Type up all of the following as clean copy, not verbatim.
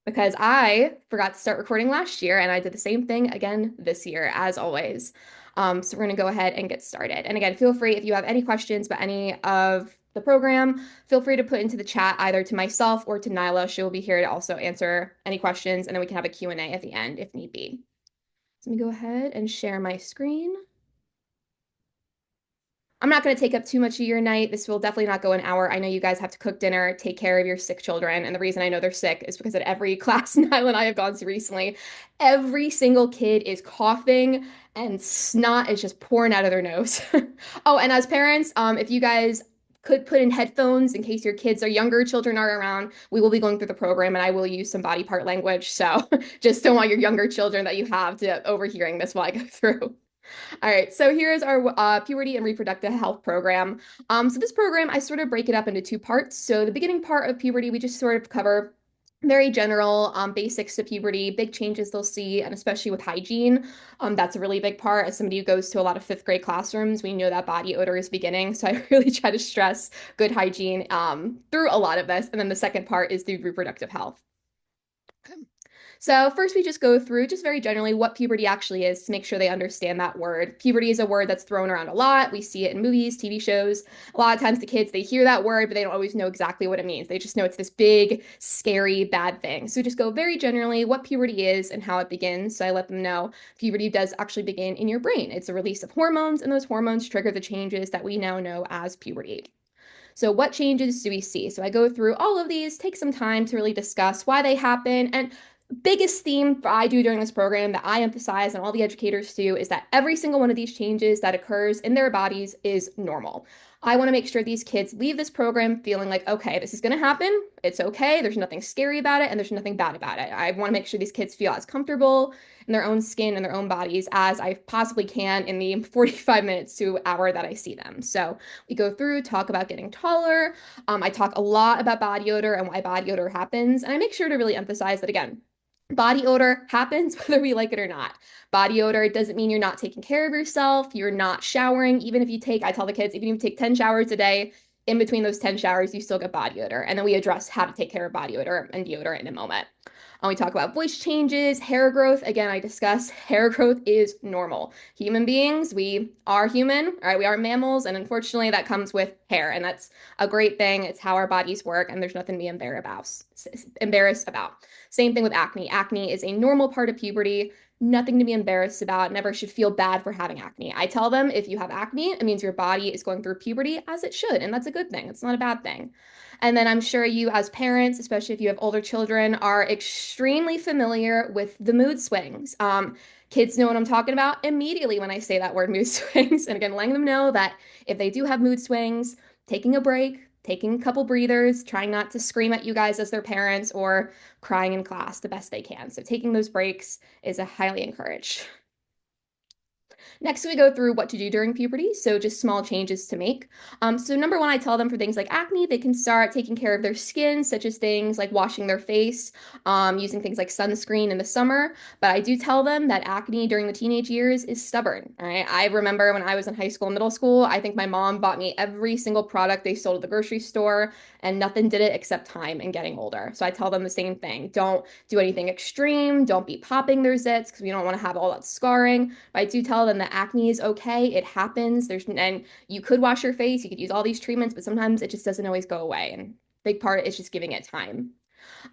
because I forgot to start recording last year and I did the same thing again this year, as always. So we're going to go ahead and get started. And again, feel free if you have any questions about any of the program, feel free to put into the chat either to myself or to Nyla. She will be here to also answer any questions, and then we can have a Q&A at the end if need be. So let me go ahead and share my screen. I'm not going to take up too much of your night. This will definitely not go an hour. I know you guys have to cook dinner, take care of your sick children. And the reason I know they're sick is because at every class Nyla and I have gone to recently, every single kid is coughing and snot is just pouring out of their nose. Oh, and as parents, if you guys could put in headphones in case your kids or younger children are around, we will be going through the program and I will use some body part language. So just don't want your younger children that you have to overhearing this while I go through. All right, so here's our puberty and reproductive health program. So this program, I sort of break it up into two parts. So the beginning part of puberty, we just sort of cover very general basics to puberty, big changes they'll see, and especially with hygiene. That's a really big part. As somebody who goes to a lot of fifth grade classrooms, we know that body odor is beginning. So I really try to stress good hygiene through a lot of this. And then the second part is the reproductive health. So first we just go through just very generally what puberty actually is to make sure they understand that word. Puberty is a word that's thrown around a lot. We see it in movies, TV shows. A lot of times the kids, they hear that word, but they don't always know exactly what it means. They just know it's this big, scary, bad thing. So we just go very generally what puberty is and how it begins. So I let them know puberty does actually begin in your brain. It's a release of hormones, and those hormones trigger the changes that we now know as puberty. So, what changes do we see? So, I go through all of these, take some time to really discuss why they happen. And biggest theme I do during this program that I emphasize and all the educators do is that every single one of these changes that occurs in their bodies is normal. I want to make sure these kids leave this program feeling like, okay, this is going to happen. It's okay. There's nothing scary about it and there's nothing bad about it. I want to make sure these kids feel as comfortable in their own skin and their own bodies as I possibly can in the 45 minutes to hour that I see them. So we go through, talk about getting taller. I talk a lot about body odor and why body odor happens. And I make sure to really emphasize that again, body odor happens whether we like it or not. Body odor doesn't mean you're not taking care of yourself, you're not showering. Even if you take, I tell the kids, even if you take 10 showers a day, in between those 10 showers, you still get body odor. And then we address how to take care of body odor and deodorant in a moment. We talk about voice changes, hair growth. Again, I discuss hair growth is normal. Human beings, we are human, all right? We are mammals, and unfortunately, that comes with hair, and that's a great thing. It's how our bodies work, and there's nothing to be embarrassed about. Same thing with acne. Acne is a normal part of puberty. Nothing to be embarrassed about. Never should feel bad for having acne. I tell them if you have acne, it means your body is going through puberty as it should, and that's a good thing. It's not a bad thing. And then I'm sure you, as parents, especially if you have older children, are extremely familiar with the mood swings. Kids know what I'm talking about immediately when I say that word mood swings. And again, letting them know that if they do have mood swings, taking a break, taking a couple breathers, trying not to scream at you guys as their parents or crying in class the best they can. So taking those breaks is a highly encouraged. Next, we go through what to do during puberty, so just small changes to make. So number one, I tell them for things like acne, they can start taking care of their skin, such as things like washing their face, using things like sunscreen in the summer. But I do tell them that acne during the teenage years is stubborn. All right, I remember when I was in high school and middle school, I think my mom bought me every single product they sold at the grocery store, and nothing did it except time and getting older. So I tell them the same thing. Don't do anything extreme. Don't be popping their zits because we don't want to have all that scarring. But I do tell them that acne is okay. It happens. And you could wash your face, you could use all these treatments, but sometimes it just doesn't always go away. And big part is just giving it time.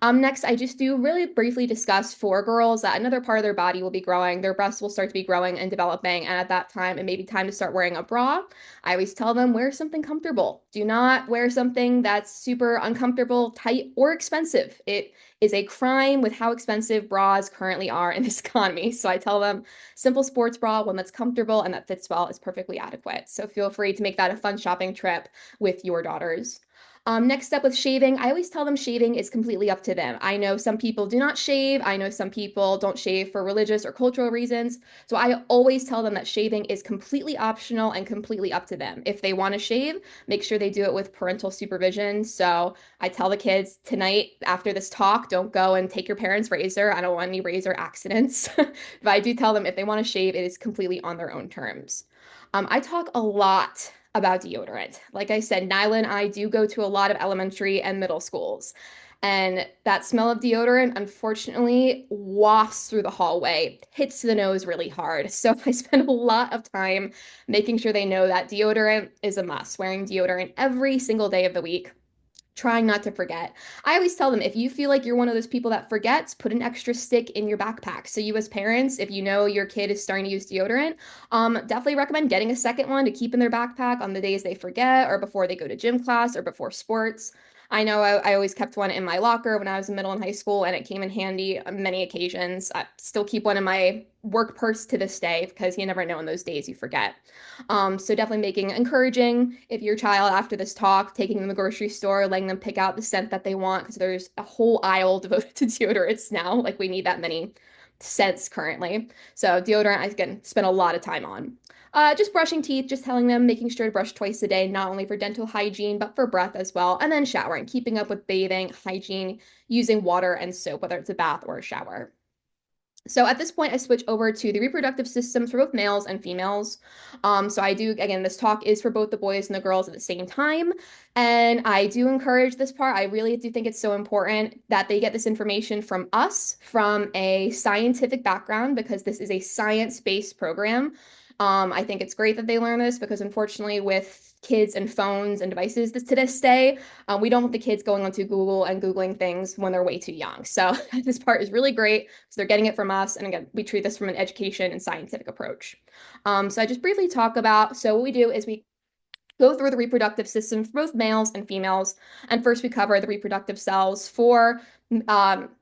Next, I just do really briefly discuss for girls that another part of their body will be growing. Their breasts will start to be growing and developing. And at that time, it may be time to start wearing a bra. I always tell them wear something comfortable. Do not wear something that's super uncomfortable, tight, or expensive. It is a crime with how expensive bras currently are in this economy. So I tell them simple sports bra, one that's comfortable and that fits well, is perfectly adequate. So feel free to make that a fun shopping trip with your daughters. Next up with shaving, I always tell them shaving is completely up to them. I know some people do not shave. I know some people don't shave for religious or cultural reasons. So I always tell them that shaving is completely optional and completely up to them. If they want to shave, make sure they do it with parental supervision. So I tell the kids tonight after this talk, don't go and take your parents' razor. I don't want any razor accidents. But I do tell them if they want to shave, it is completely on their own terms. I talk a lot about deodorant. Like I said, Nyla and I do go to a lot of elementary and middle schools. And that smell of deodorant, unfortunately, wafts through the hallway, hits the nose really hard. So I spend a lot of time making sure they know that deodorant is a must, wearing deodorant every single day of the week, trying not to forget. I always tell them if you feel like you're one of those people that forgets, put an extra stick in your backpack. So you as parents, if you know your kid is starting to use deodorant, definitely recommend getting a second one to keep in their backpack on the days they forget or before they go to gym class or before sports. I know I always kept one in my locker when I was in middle and high school, and it came in handy on many occasions. I still keep one in my work purse to this day because you never know in those days you forget. So definitely encouraging if your child after this talk, taking them to the grocery store, letting them pick out the scent that they want because there's a whole aisle devoted to deodorants now. Like we need that many scents currently. So deodorant, I can spend a lot of time on. Just brushing teeth, just telling them, making sure to brush twice a day, not only for dental hygiene, but for breath as well. And then showering, keeping up with bathing, hygiene, using water and soap, whether it's a bath or a shower. So at this point, I switch over to the reproductive systems for both males and females. So I do, again, this talk is for both the boys and the girls at the same time. And I do encourage this part. I really do think it's so important that they get this information from us, from a scientific background, because this is a science-based program. I think it's great that they learn this because unfortunately, with kids and phones and devices to this day, we don't want the kids going onto Google and Googling things when they're way too young. So this part is really great. So they're getting it from us. And again, we treat this from an education and scientific approach. So I just briefly talk about, so what we do is we go through the reproductive system for both males and females. And first we cover the reproductive cells for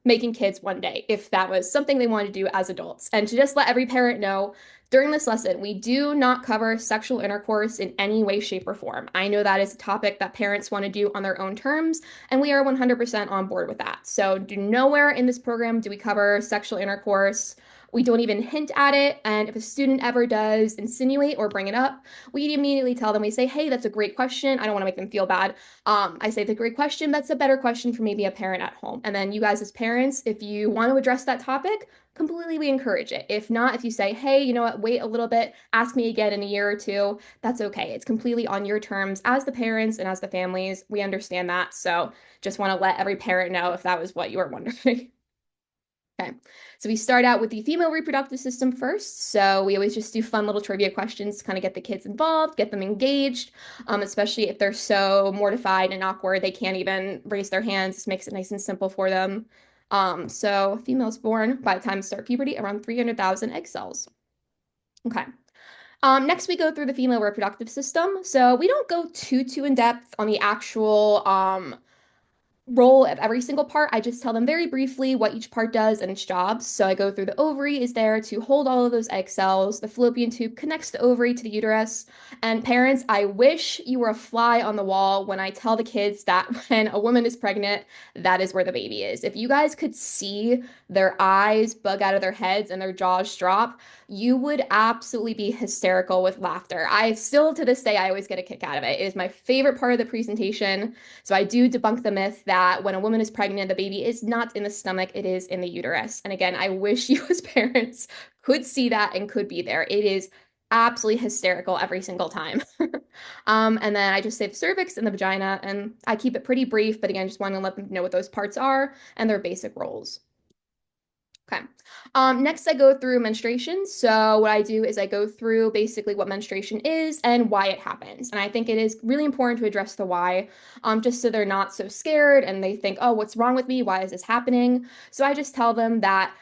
making kids one day, if that was something they wanted to do as adults. And to just let every parent know, during this lesson, we do not cover sexual intercourse in any way, shape, or form. I know that is a topic that parents want to do on their own terms, and we are 100% on board with that. So, do nowhere in this program do we cover sexual intercourse. We don't even hint at it. And if a student ever does insinuate or bring it up, we immediately tell them, we say, hey, that's a great question. I don't want to make them feel bad. I say, the great question. That's a better question for maybe a parent at home. And then you guys as parents, if you want to address that topic, completely we encourage it. If not, if you say, hey, you know what, wait a little bit, ask me again in a year or two, that's okay. It's completely on your terms as the parents and as the families. We understand that. So just want to let every parent know if that was what you were wondering. Okay, so we start out with the female reproductive system first. So we always just do fun little trivia questions to kind of get the kids involved, get them engaged, especially if they're so mortified and awkward they can't even raise their hands. This makes it nice and simple for them. So females born by the time they start puberty around 300,000 egg cells. Okay. Next, we go through the female reproductive system. So we don't go too in depth on the actual role of every single part. I just tell them very briefly what each part does and its jobs. So I go through the ovary is there to hold all of those egg cells. The fallopian tube connects the ovary to the uterus. And parents, I wish you were a fly on the wall when I tell the kids that when a woman is pregnant, that is where the baby is. If you guys could see their eyes bug out of their heads and their jaws drop, you would absolutely be hysterical with laughter. I still, to this day, I always get a kick out of it. It is my favorite part of the presentation. So I do debunk the myth that when a woman is pregnant, the baby is not in the stomach, it is in the uterus. And again, I wish you as parents could see that and could be there. It is absolutely hysterical every single time. And then I just say the cervix and the vagina, and I keep it pretty brief, but again, just want to let them know what those parts are and their basic roles. Okay. Next, I go through menstruation. So what I do is I go through basically what menstruation is and why it happens. And I think it is really important to address the why, just so they're not so scared and they think, oh, what's wrong with me? Why is this happening? So I just tell them that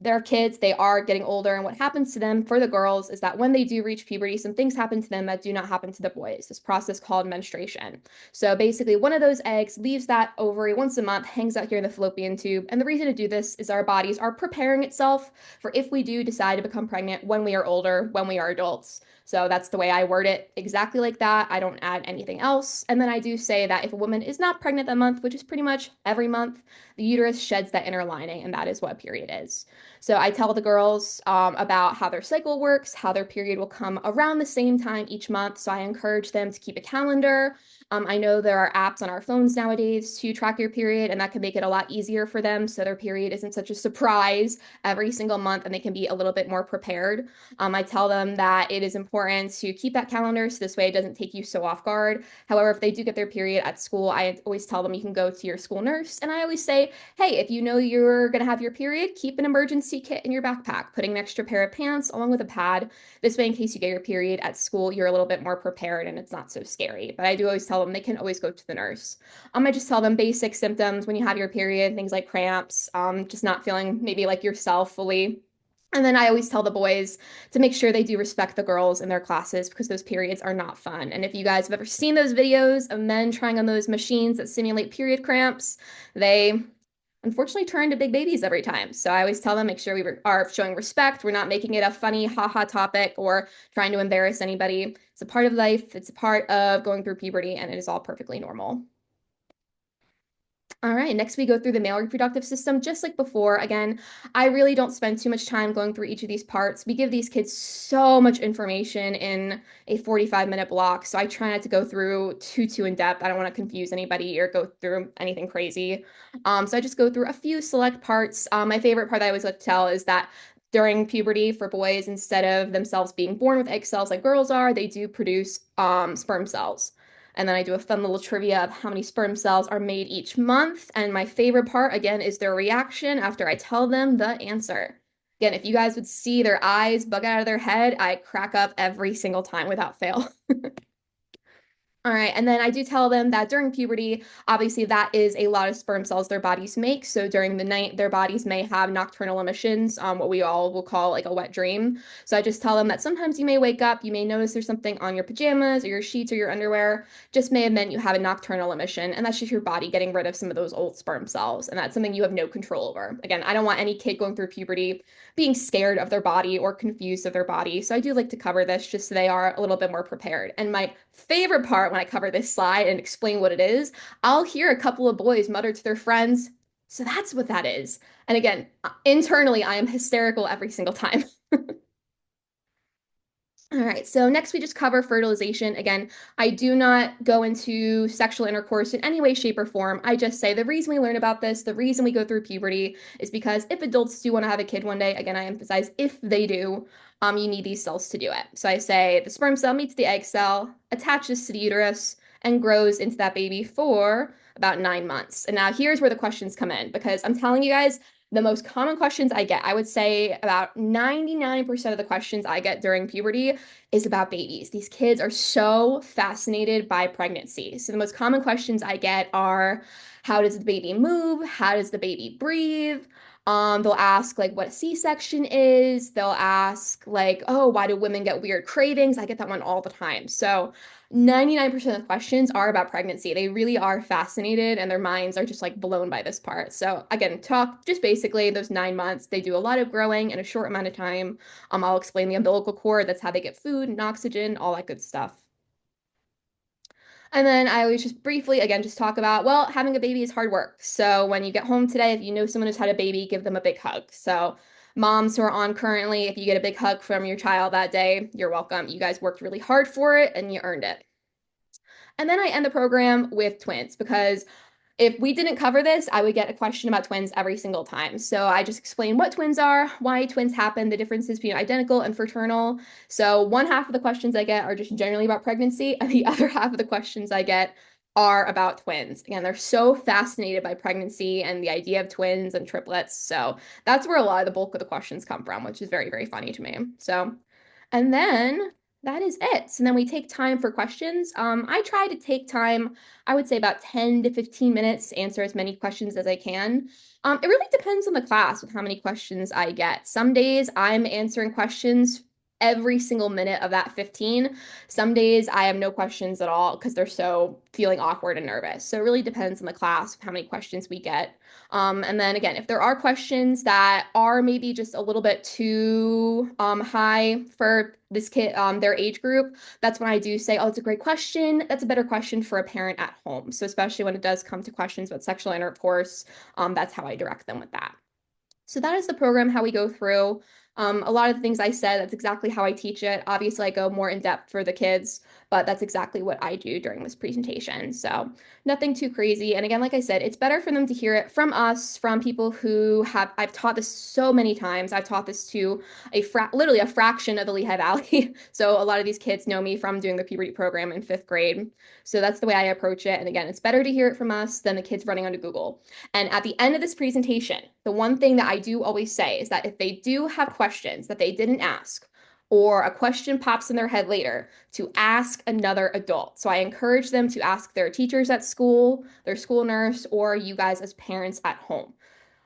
they're kids, they are getting older, and what happens to them for the girls is that when they do reach puberty, some things happen to them that do not happen to the boys. This process called menstruation. So basically, one of those eggs leaves that ovary once a month, hangs out here in the fallopian tube. And the reason to do this is our bodies are preparing itself for if we do decide to become pregnant when we are older, when we are adults. So that's the way I word it, exactly like that. I don't add anything else. And then I do say that if a woman is not pregnant that month, which is pretty much every month, the uterus sheds that inner lining, and that is what a period is. So I tell the girls about how their cycle works, how their period will come around the same time each month. So I encourage them to keep a calendar. I know there are apps on our phones nowadays to track your period, and that can make it a lot easier for them so their period isn't such a surprise every single month and they can be a little bit more prepared. I tell them that it is important to keep that calendar so this way it doesn't take you so off guard. However, if they do get their period at school, I always tell them you can go to your school nurse. And I always say, hey, if you know you're going to have your period, keep an emergency kit in your backpack, putting an extra pair of pants along with a pad. This way, in case you get your period at school, you're a little bit more prepared and it's not so scary. But I do always tell them they can always go to the nurse. I just tell them basic symptoms when you have your period, things like cramps, just not feeling maybe like yourself fully. And then I always tell the boys to make sure they do respect the girls in their classes because those periods are not fun. And if you guys have ever seen those videos of men trying on those machines that simulate period cramps, they unfortunately turn into big babies every time. So I always tell them, make sure we are showing respect. We're not making it a funny, haha topic or trying to embarrass anybody. It's a part of life. It's a part of going through puberty, and it is all perfectly normal. All right, next we go through the male reproductive system, just like before. Again, I really don't spend too much time going through each of these parts. We give these kids so much information in a 45-minute block, so I try not to go through too in depth. I don't want to confuse anybody or go through anything crazy. So I just go through a few select parts. My favorite part that I always like to tell is that during puberty for boys, instead of themselves being born with egg cells like girls are, they do produce sperm cells. And then I do a fun little trivia of how many sperm cells are made each month. And my favorite part, again, is their reaction after I tell them the answer. Again, if you guys would see their eyes bug out of their head, I crack up every single time without fail. All right, and then I do tell them that during puberty, obviously that is a lot of sperm cells their bodies make. So during the night, their bodies may have nocturnal emissions, what we all will call like a wet dream. So I just tell them that sometimes you may wake up, you may notice there's something on your pajamas or your sheets or your underwear, just may have meant you have a nocturnal emission, and that's just your body getting rid of some of those old sperm cells, and that's something you have no control over. Again, I don't want any kid going through puberty being scared of their body or confused of their body. So I do like to cover this just so they are a little bit more prepared. And my favorite part when I cover this slide and explain what it is, I'll hear a couple of boys mutter to their friends, so that's what that is. And again, internally, I am hysterical every single time. All right, so next we just cover fertilization. Again, I do not go into sexual intercourse in any way, shape, or form. I just say the reason we learn about this, the reason we go through puberty is because if adults do want to have a kid one day, again, I emphasize if they do, you need these cells to do it. So I say the sperm cell meets the egg cell, attaches to the uterus, and grows into that baby for about 9 months. And now here's where the questions come in because I'm telling you guys, the most common questions I get, I would say about 99% of the questions I get during puberty is about babies. These kids are so fascinated by pregnancy. So the most common questions I get are, how does the baby move? How does the baby breathe? They'll ask like what a C-section is. They'll ask like, oh, why do women get weird cravings? I get that one all the time. So 99% of the questions are about pregnancy. They really are fascinated and their minds are just like blown by this part. So again, talk just basically those 9 months. They do a lot of growing in a short amount of time. I'll explain the umbilical cord. That's how they get food and oxygen, all that good stuff. And then I always just briefly, again, just talk about, well, having a baby is hard work. So when you get home today, if you know someone who's had a baby, give them a big hug. So moms who are on currently, if you get a big hug from your child that day, you're welcome. You guys worked really hard for it and you earned it. And then I end the program with twins because if we didn't cover this, I would get a question about twins every single time. So I just explain what twins are, why twins happen, the differences between identical and fraternal. So one half of the questions I get are just generally about pregnancy, and the other half of the questions I get are about twins. Again, they're so fascinated by pregnancy and the idea of twins and triplets. So that's where a lot of the bulk of the questions come from, which is very, very funny to me. So, and then that is it. So then we take time for questions. I try to take time, I would say about 10 to 15 minutes to answer as many questions as I can. It really depends on the class with how many questions I get. Some days I'm answering questions every single minute of that 15. Some days I have no questions at all because they're so feeling awkward and nervous. So it really depends on the class of how many questions we get. And then again, if there are questions that are maybe just a little bit too high for this kid, their age group, that's when I do say, oh, it's a great question. That's a better question for a parent at home. So especially when it does come to questions about sexual intercourse, that's how I direct them with that. So that is the program, how we go through. A lot of the things I said, that's exactly how I teach it. Obviously, I go more in depth for the kids, but that's exactly what I do during this presentation. So nothing too crazy. And again, like I said, it's better for them to hear it from us, from people who have, I've taught this so many times. I've taught this to literally a fraction of the Lehigh Valley. So a lot of these kids know me from doing the puberty program in fifth grade. So that's the way I approach it. And again, it's better to hear it from us than the kids running onto Google. And at the end of this presentation, the one thing that I do always say is that if they do have questions that they didn't ask, or a question pops in their head later, to ask another adult. So I encourage them to ask their teachers at school, their school nurse, or you guys as parents at home.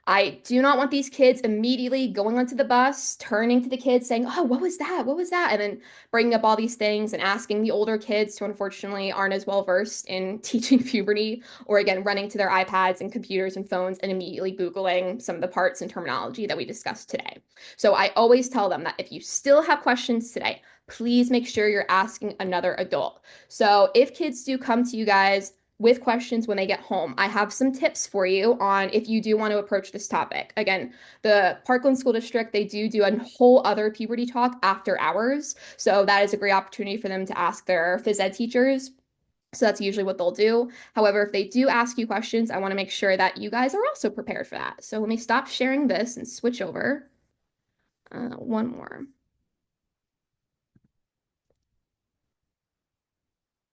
I do not want these kids immediately going onto the bus, turning to the kids saying, "Oh, what was that? What was that?" And then bringing up all these things and asking the older kids who unfortunately aren't as well versed in teaching puberty, or again, running to their iPads and computers and phones and immediately Googling some of the parts and terminology that we discussed today. So I always tell them that if you still have questions today, please make sure you're asking another adult. So if kids do come to you guys with questions when they get home, I have some tips for you on if you do want to approach this topic. Again, the Parkland School District, they do a whole other puberty talk after hours. So that is a great opportunity for them to ask their phys ed teachers. So that's usually what they'll do. However, if they do ask you questions, I want to make sure that you guys are also prepared for that. So let me stop sharing this and switch over. One more.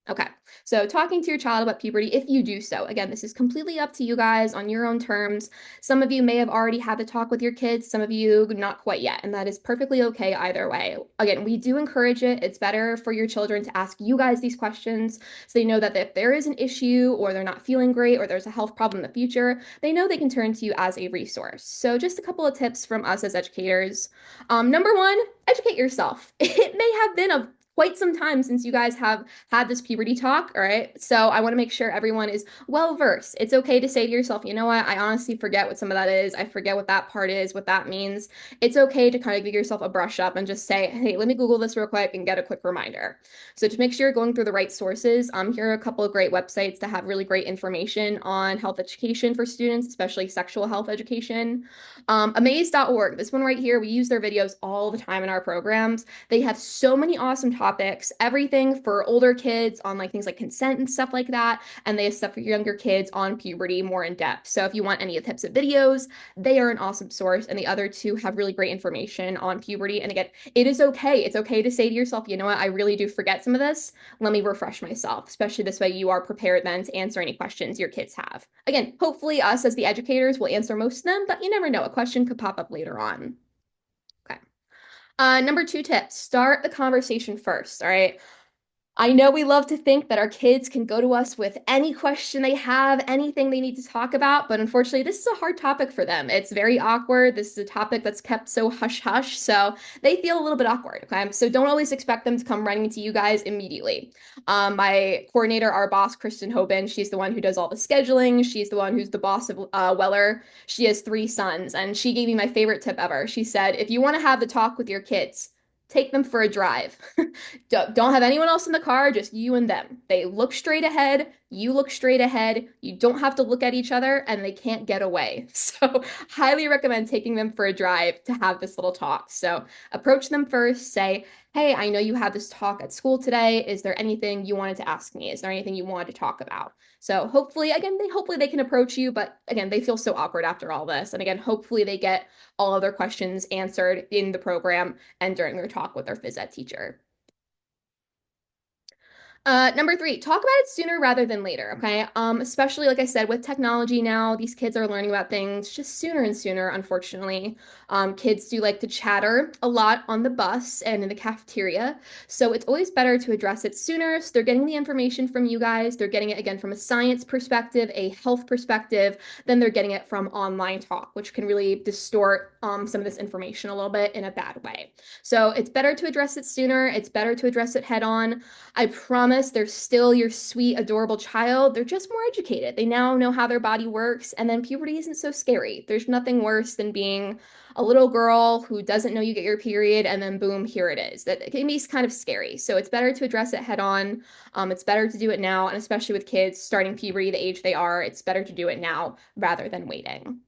Okay. So talking to your child about puberty, if you do so, again, this is completely up to you guys on your own terms. Some of you may have already had the talk with your kids, some of you not quite yet, and that is perfectly okay either way. Again, we do encourage it. It's better for your children to ask you guys these questions so they know that if there is an issue or they're not feeling great or there's a health problem in the future, they know they can turn to you as a resource. So just a couple of tips from us as educators. Number one, educate yourself. It may have been a quite some time since you guys have had this puberty talk, all right? So I want to make sure everyone is well versed. It's okay to say to yourself, you know what? I honestly forget what some of that is. I forget what that part is, what that means. It's okay to kind of give yourself a brush up and just say, hey, let me Google this real quick and get a quick reminder. So to make sure you're going through the right sources, here are a couple of great websites that have really great information on health education for students, especially sexual health education. Amaze.org, this one right here, we use their videos all the time in our programs. They have so many awesome topics, everything for older kids on like things like consent and stuff like that. And they have stuff for younger kids on puberty more in depth. So if you want any of the types of videos, they are an awesome source. And the other two have really great information on puberty. And again, it is okay. It's okay to say to yourself, you know what, I really do forget some of this. Let me refresh myself, especially this way you are prepared then to answer any questions your kids have. Again, hopefully us as the educators will answer most of them, but you never know. A question could pop up later on. Okay. Number two tip, start the conversation first. All right. I know we love to think that our kids can go to us with any question they have, anything they need to talk about, but unfortunately, this is a hard topic for them. It's very awkward. This is a topic that's kept so hush hush, so they feel a little bit awkward. Okay, so don't always expect them to come running to you guys immediately. My coordinator, our boss, Kristen Hoban, she's the one who does all the scheduling. She's the one who's the boss of Weller. She has three sons, and she gave me my favorite tip ever. She said, if you want to have the talk with your kids, take them for a drive. Don't have anyone else in the car, just you and them. They look straight ahead, you look straight ahead. You don't have to look at each other and they can't get away. So, highly recommend taking them for a drive to have this little talk. So, approach them first, say, "Hey, I know you had this talk at school today. Is there anything you wanted to ask me? Is there anything you wanted to talk about?" So, hopefully, again, hopefully they can approach you, but again, they feel so awkward after all this. And again, hopefully they get all of their questions answered in the program and during their talk with their phys ed teacher. Number three, talk about it sooner rather than later, okay? Especially like I said, with technology now, these kids are learning about things just sooner and sooner, unfortunately. Kids do like to chatter a lot on the bus and in the cafeteria, so it's always better to address it sooner. So they're getting the information from you guys, they're getting it again from a science perspective, a health perspective, then they're getting it from online talk, which can really distort some of this information a little bit in a bad way. So it's better to address it sooner, it's better to address it head on. I promise they're still your sweet, adorable child. They're just more educated. They now know how their body works, and then puberty isn't so scary. There's nothing worse than being a little girl who doesn't know you get your period, and then boom, here it is. That can be kind of scary. So it's better to address it head on. It's better to do it now, and especially with kids starting puberty the age they are, it's better to do it now rather than waiting.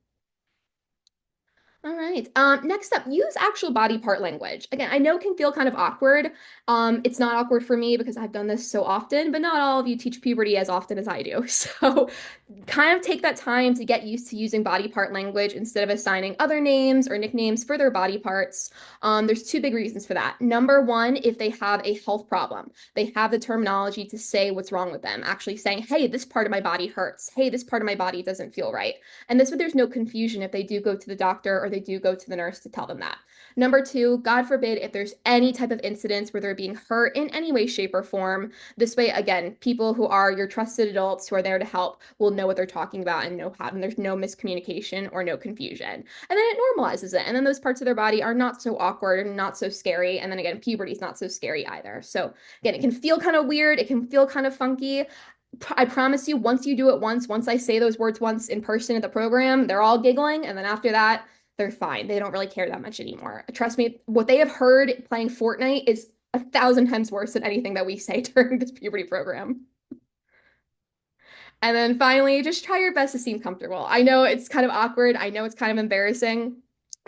All right. Next up, use actual body part language. Again, I know it can feel kind of awkward. It's not awkward for me because I've done this so often, but not all of you teach puberty as often as I do. So kind of take that time to get used to using body part language instead of assigning other names or nicknames for their body parts. There's two big reasons for that. Number one, if they have a health problem, they have the terminology to say what's wrong with them, actually saying, hey, this part of my body hurts. Hey, this part of my body doesn't feel right. And this way, there's no confusion if they do go to the doctor or they do go to the nurse to tell them that. Number two, God forbid if there's any type of incidents where they're being hurt in any way, shape, or form. This way, again, people who are your trusted adults who are there to help will know what they're talking about and know how, and there's no miscommunication or no confusion. And then it normalizes it. And then those parts of their body are not so awkward and not so scary. And then again, puberty is not so scary either. So again, it can feel kind of weird. It can feel kind of funky. I promise you, once you do it once I say those words once in person at the program, they're all giggling. And then after that, they're fine. They don't really care that much anymore. Trust me, what they have heard playing Fortnite is 1,000 times worse than anything that we say during this puberty program. And then finally, just try your best to seem comfortable. I know it's kind of awkward. I know it's kind of embarrassing.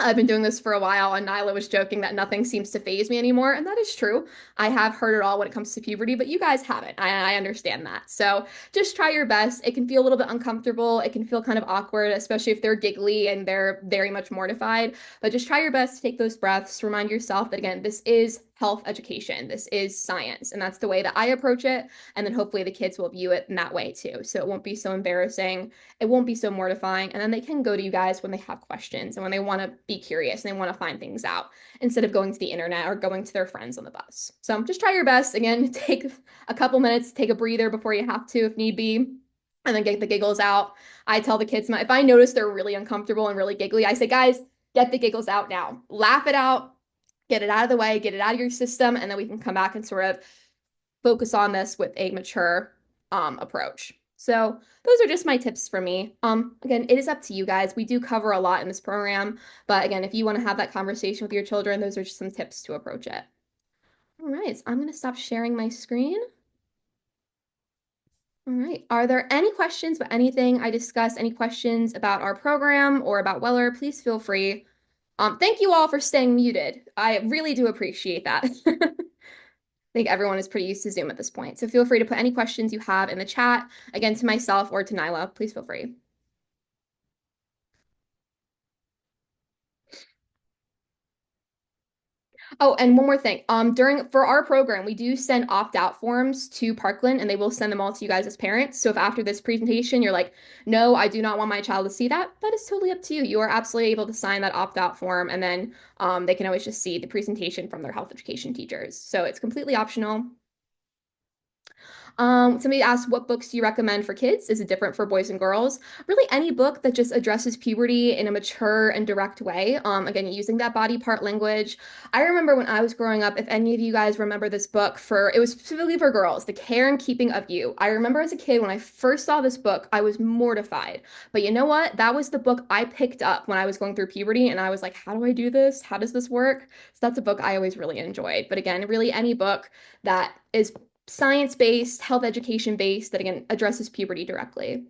I've been doing this for a while, and Nyla was joking that nothing seems to faze me anymore. And that is true. I have heard it all when it comes to puberty, but you guys haven't. I understand that. So just try your best. It can feel a little bit uncomfortable. It can feel kind of awkward, especially if they're giggly and they're very much mortified. But just try your best to take those breaths. Remind yourself that, again, this is health education. This is science. And that's the way that I approach it. And then hopefully the kids will view it in that way too. So it won't be so embarrassing. It won't be so mortifying. And then they can go to you guys when they have questions and when they want to be curious and they want to find things out instead of going to the internet or going to their friends on the bus. So just try your best. Again, take a couple minutes, take a breather before you have to if need be, and then get the giggles out. I tell the kids, if I notice they're really uncomfortable and really giggly, I say, guys, get the giggles out now. Laugh it out, get it out of the way, get it out of your system, and then we can come back and sort of focus on this with a mature approach. So those are just my tips for me. Again, it is up to you guys. We do cover a lot in this program, but again, if you want to have that conversation with your children, those are just some tips to approach it. All right, so I'm going to stop sharing my screen. All right. Are there any questions about anything I discussed? Any questions about our program or about Weller? Please feel free. Thank you all for staying muted. I really do appreciate that. I think everyone is pretty used to Zoom at this point. So feel free to put any questions you have in the chat, again, to myself or to Nyla. Please feel free. Oh, and one more thing. For our program, we do send opt-out forms to Parkland and they will send them all to you guys as parents. So if after this presentation you're like, no, I do not want my child to see that, that is totally up to you. You are absolutely able to sign that opt-out form and then they can always just see the presentation from their health education teachers. So it's completely optional. Somebody asked, what books do you recommend for kids? Is it different for boys and girls? Really, any book that just addresses puberty in a mature and direct way. Again, using that body part language. I remember when I was growing up, if any of you guys remember this book it was specifically for girls, The Care and Keeping of You. I remember as a kid, when I first saw this book, I was mortified. But you know what? That was the book I picked up when I was going through puberty, and I was like, how do I do this? How does this work? So that's a book I always really enjoyed. But again, really any book that is science-based, health education-based that again addresses puberty directly.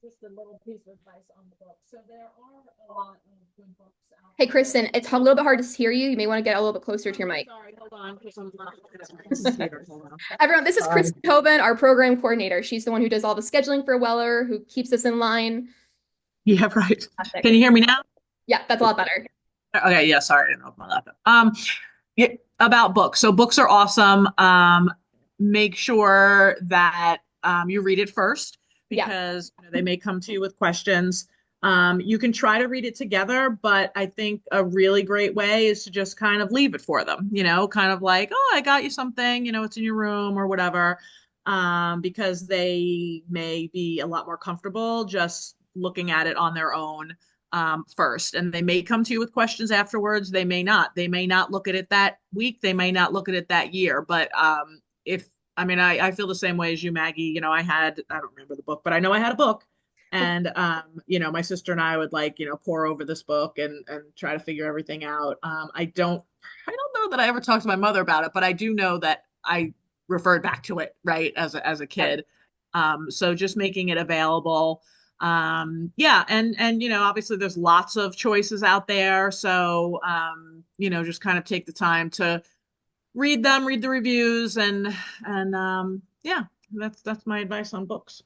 Just a little piece of advice on the book. So there are a lot of good books out Hey, there. Kristen, it's a little bit hard to hear you. You may want to get a little bit closer to your mic. Sorry, hold on, because I'm not. This is here. Hold on. Everyone, this is Kristen Tobin, our program coordinator. She's the one who does all the scheduling for Weller, who keeps us in line. Yeah, right. Fantastic. Can you hear me now? Yeah, that's a lot better. Okay, yeah, sorry, I didn't open my laptop. Yeah, about books. So books are awesome. Make sure that you read it first Yeah. because they may come to you with questions. You can try to read it together, but I think a really great way is to just kind of leave it for them, kind of like, oh, I got you something, it's in your room or whatever, because they may be a lot more comfortable just looking at it on their own first. And they may come to you with questions afterwards. They may not. They may not look at it that week. They may not look at it that year. But I feel the same way as you, Maggie. I don't remember the book, but I know I had a book. And, my sister and I would pour over this book and try to figure everything out. I don't know that I ever talked to my mother about it, but I do know that I referred back to it, right, as a kid. So just making it available. Yeah, and obviously there's lots of choices out there. So just kind of take the time to read them, read the reviews, and yeah, that's my advice on books.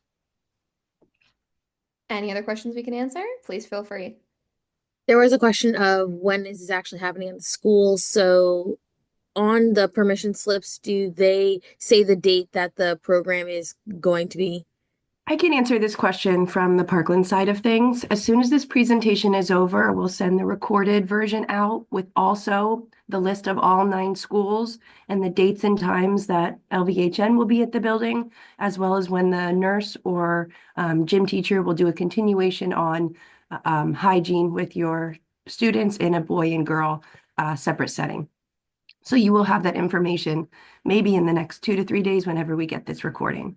Any other questions we can answer? Please feel free. There was a question of when is this actually happening in the schools? So on the permission slips, do they say the date that the program is going to be? I can answer this question from the Parkland side of things. As soon as this presentation is over, we'll send the recorded version out with also the list of all 9 schools and the dates and times that LVHN will be at the building, as well as when the nurse or gym teacher will do a continuation on hygiene with your students in a boy and girl separate setting. So you will have that information maybe in the next 2 to 3 days whenever we get this recording.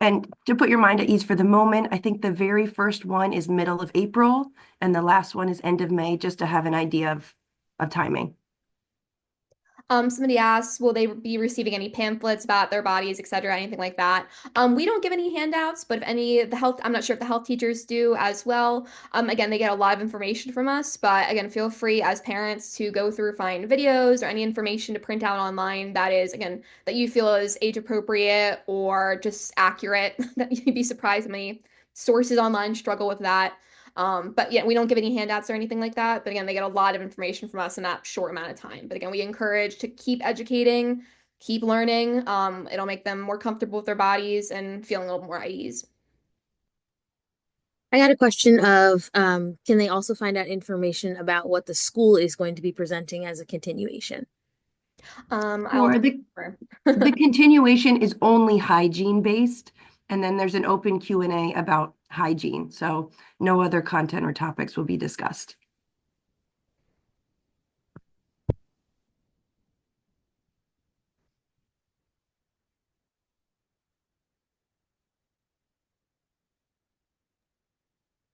And to put your mind at ease for the moment, I think the very first one is middle of April and the last one is end of May, just to have an idea of timing. Somebody asks, will they be receiving any pamphlets about their bodies, etc., anything like that? We don't give any handouts, but if any of the health, I'm not sure if the health teachers do as well. Again, they get a lot of information from us, but again, feel free as parents to go through, find videos or any information to print out online that is, again, that you feel is age appropriate or just accurate. That you'd be surprised how many sources online struggle with that. But yeah, we don't give any handouts or anything like that. But again, they get a lot of information from us in that short amount of time. But again, we encourage to keep educating, keep learning. It'll make them more comfortable with their bodies and feeling a little more at ease. I got a question of can they also find out information about what the school is going to be presenting as a continuation? I'll Or the continuation is only hygiene based, and then there's an open Q&A about hygiene. So no other content or topics will be discussed.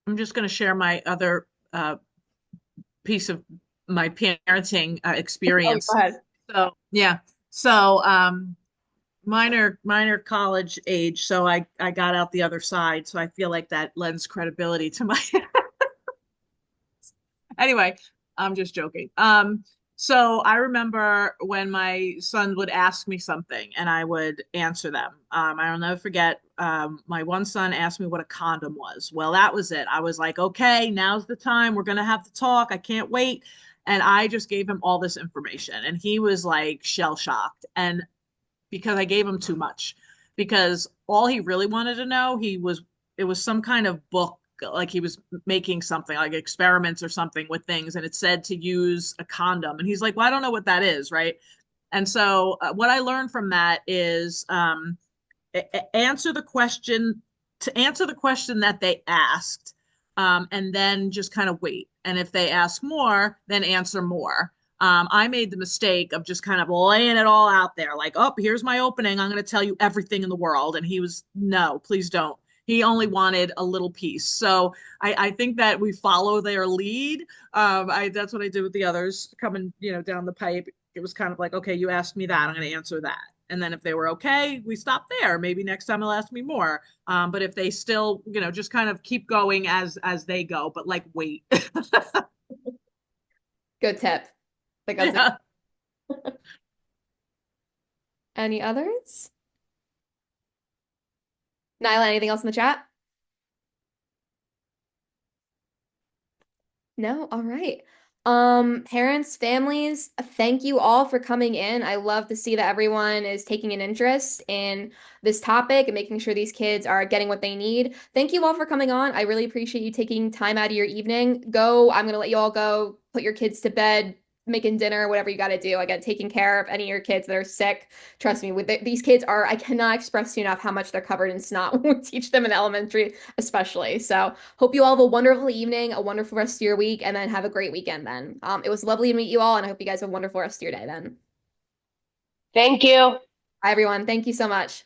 I'm just going to share my other piece of my parenting Oh, experience. go ahead. So yeah, so minor college age, so I got out the other side, so I feel like that lends credibility to my anyway, I'm just joking. So I remember when my son would ask me something and I would answer them. I'll never forget. My one son asked me what a condom was. Well, that was it. I was like, okay, now's the time. We're gonna have to talk. I can't wait. And I just gave him all this information, and he was like shell shocked. And because I gave him too much, because all he really wanted to know, it was some kind of book, like he was making something like experiments or something with things, and it said to use a condom, and he's like, well, I don't know what that is, right? And so what I learned from that is answer the question to answer the question that they asked, and then just kind of wait. And if they ask more, then answer more. I made the mistake of just kind of laying it all out there, like, oh, here's my opening. I'm going to tell you everything in the world. And he was, no, please don't. He only wanted a little piece. So I think that we follow their lead. That's what I did with the others coming, down the pipe. It was kind of like, okay, you asked me that, I'm going to answer that. And then if they were okay, we stop there. Maybe next time they'll ask me more. But if they still, just kind of keep going as they go, but like wait. Good tip. Like, Yeah. any others? Nyla, anything else in the chat? No? All right. Parents, families, thank you all for coming in. I love to see that everyone is taking an interest in this topic and making sure these kids are getting what they need. Thank you all for coming on. I really appreciate you taking time out of your evening. I'm gonna let you all go, put your kids to bed, making dinner, whatever you got to do. Again, taking care of any of your kids that are sick. Trust me, these kids are, I cannot express to you enough how much they're covered in snot when we teach them in elementary, especially. So hope you all have a wonderful evening, a wonderful rest of your week, and then have a great weekend then. It was lovely to meet you all, and I hope you guys have a wonderful rest of your day then. Thank you. Bye, everyone. Thank you so much.